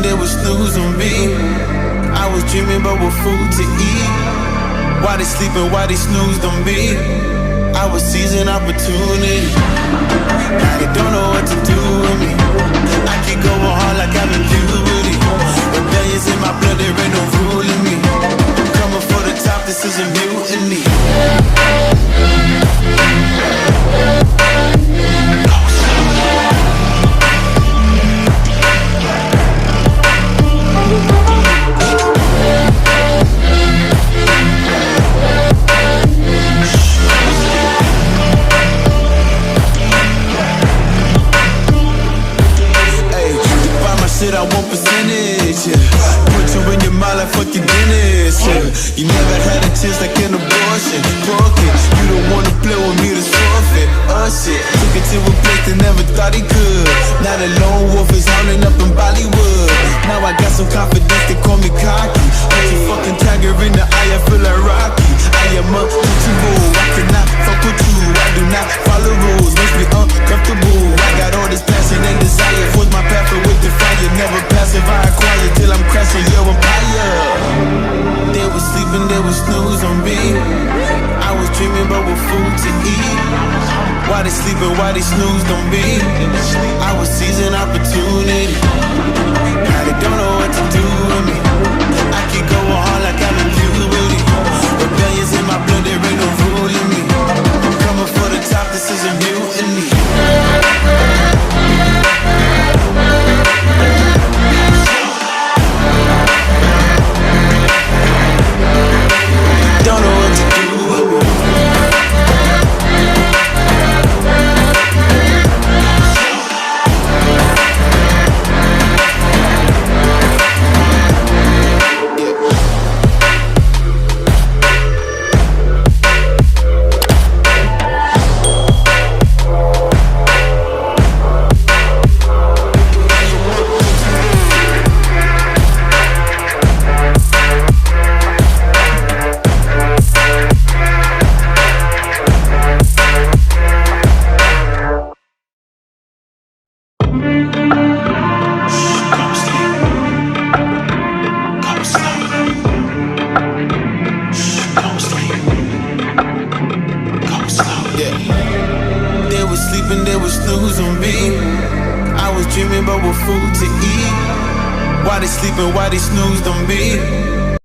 They would snooze on me. I was dreaming about what food to eat. Why they sleeping, why they snoozed on me? I was seizing opportunity. Now they don't know what to do with me. I keep going hard like I'm in puberty. Rebellions in my blood, there ain't no ruling me. Coming for the top, this is a mutiny. Shit, I want percentage, yeah. Put you in your mind like fucking Dennis, yeah. You never had a chance like an abortion. Broken, you don't wanna play with me, this forfeit. Shit, took it to a place that never thought he could. Now the lone wolf is howling up in Bollywood. Now I got some confidence, they call me cocky. Put your fucking tiger in the eye, I feel like Rocky. I am untouchable, I cannot fuck with you. I do not follow rules, makes me uncomfortable. I got all this passion and desire, force my path with the fire. Never passive, I acquire till I'm crashing your empire. They were sleeping, they would snooze on me. I was dreaming about what food to eat. Why they sleeping, why they snoozed on me? I was seizing opportunity. Now they don't know what to do with me. I keep going hard like I'm in puberty. Rebellions in my blood, there ain't no ruling me. Coming for the top, this is a mutiny. Don't know what to do with me. They would snooze on me. I was dreaming about what food to eat. Why they sleeping, why they snoozed on me?